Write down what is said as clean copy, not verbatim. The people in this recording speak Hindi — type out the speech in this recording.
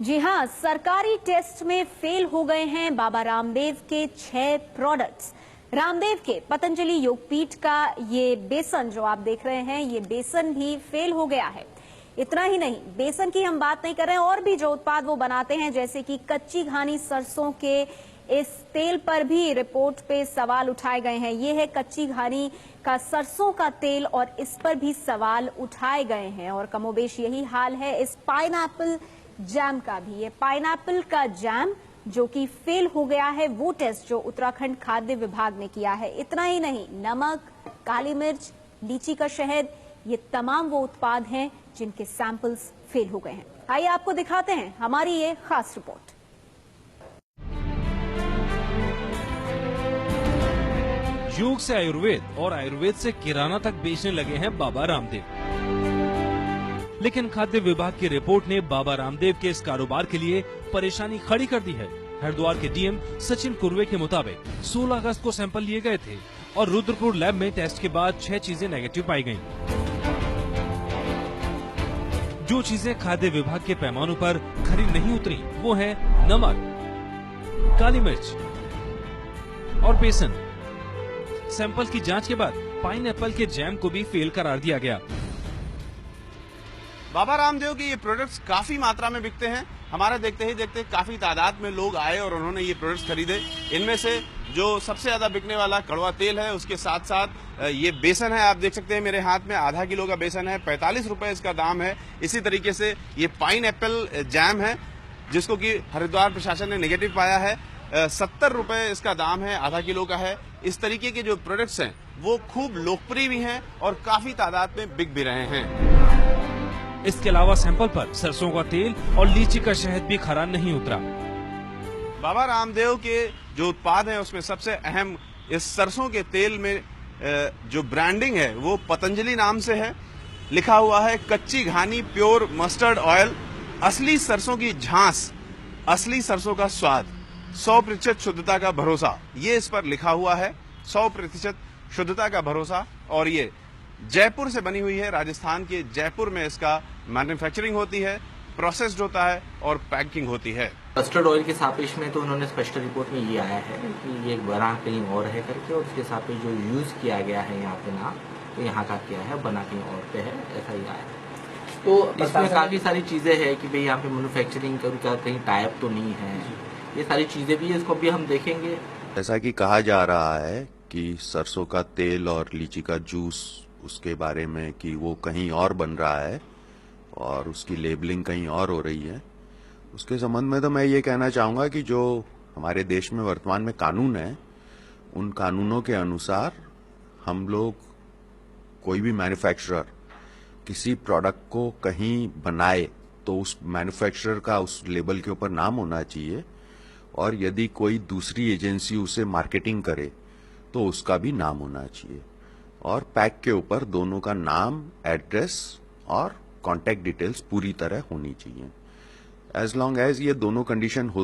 जी हां, सरकारी टेस्ट में फेल हो गए हैं बाबा रामदेव के 6 प्रोडक्ट्स। रामदेव के पतंजलि योगपीठ का ये बेसन जो आप देख रहे हैं, ये बेसन भी फेल हो गया है। इतना ही नहीं, बेसन की हम बात नहीं कर रहे हैं, और भी जो उत्पाद वो बनाते हैं जैसे कि कच्ची घानी सरसों के इस तेल पर भी रिपोर्ट पे सवाल उठाए गए हैं। ये है कच्ची घानी का सरसों का तेल और इस पर भी सवाल उठाए गए हैं और कमोबेश यही हाल है इस पाइनएप्पल जैम का भी। ये पाइनएप्पल का जैम जो कि फेल हो गया है, वो टेस्ट जो उत्तराखंड खाद्य विभाग ने किया है। इतना ही नहीं, नमक, काली मिर्च, लीची का शहद, ये तमाम वो उत्पाद हैं जिनके सैंपल्स फेल हो गए हैं। आइए आपको दिखाते हैं हमारी ये खास रिपोर्ट। योग से आयुर्वेद और आयुर्वेद से किराना तक बेचने लगे हैं बाबा रामदेव। लेकिन खाद्य विभाग की रिपोर्ट ने बाबा रामदेव के इस कारोबार के लिए परेशानी खड़ी कर दी है। हरिद्वार के डीएम सचिन कुर्वे के मुताबिक 16 अगस्त को सैंपल लिए गए थे और रुद्रपुर लैब में टेस्ट के बाद 6 चीजें नेगेटिव पाई गयी। जो चीजें खाद्य विभाग के पैमानों पर खरी नहीं उतरी वो है नमक, काली मिर्च और बेसन। सैंपल की जांच के बाद पाइनएप्पल के जैम को भी फेल करार दिया गया। बाबा रामदेव के ये प्रोडक्ट्स काफी मात्रा में बिकते हैं। हमारा देखते ही देखते काफी तादाद में लोग आए और उन्होंने ये प्रोडक्ट्स खरीदे। इनमें से जो सबसे ज्यादा बिकने वाला कड़वा तेल है, उसके साथ साथ ये बेसन है। आप देख सकते हैं मेरे हाथ में आधा किलो का बेसन है, 45 रुपए इसका दाम है। इसी तरीके से ये पाइनएप्पल जैम है जिसको कि हरिद्वार प्रशासन ने नेगेटिव पाया है, 70 रुपए इसका दाम है, आधा किलो का है। इस तरीके के जो प्रोडक्ट्स हैं वो खूब लोकप्रिय भी हैं और काफी तादाद में बिक भी रहे हैं। इसके अलावा सैंपल पर सरसों का तेल और लीची का शहद भी खरा नहीं उतरा। बाबा रामदेव के जो उत्पाद हैं उसमें सबसे अहम इस सरसों के तेल में जो ब्रांडिंग है वो पतंजलि नाम से है। लिखा हुआ है कच्ची घानी प्योर मस्टर्ड ऑयल, असली सरसों की झांस, असली सरसों का स्वाद, 100% शुद्धता का भरोसा। ये इस पर लिखा हुआ है, 100% शुद्धता का भरोसा। और ये जयपुर से बनी हुई है। राजस्थान के जयपुर में इसका मैन्युफैक्चरिंग होती है, प्रोसेस्ड होता है और पैकिंग होती है। मस्टर्ड ऑयल के सापेक्ष में तो उन्होंने स्पष्ट रिपोर्ट में ये आया है कि ये बना कहीं और है करके, और उसके सापेक्ष जो यूज किया गया है यहाँ पे ना, तो यहाँ का किया है, बना कहीं और पे है, ऐसा ही आया है। तो इसमें काफी सारी चीजें हैं कि भाई यहाँ पे मैन्युफैक्चरिंग का कहीं टाइप तो नहीं है, ये सारी चीजें भी है, इसको भी हम देखेंगे। ऐसा कि कहा जा रहा है कि सरसों का तेल और लीची का जूस, उसके बारे में कि वो कहीं और बन रहा है और उसकी लेबलिंग कहीं और हो रही है। उसके संबंध में तो मैं ये कहना चाहूंगा कि जो हमारे देश में वर्तमान में कानून है, उन कानूनों के अनुसार हम लोग, कोई भी मैन्युफैक्चरर किसी प्रोडक्ट को कहीं बनाए तो उस मैन्युफैक्चरर का उस लेबल के ऊपर नाम होना चाहिए, और यदि कोई दूसरी एजेंसी उसे मार्केटिंग करे तो उसका भी नाम होना चाहिए, और पैक के ऊपर दोनों का नाम, एड्रेस और कॉन्टैक्ट डिटेल्स पूरी तरह होनी चाहिए। एज लॉन्ग एज ये दोनों कंडीशन हो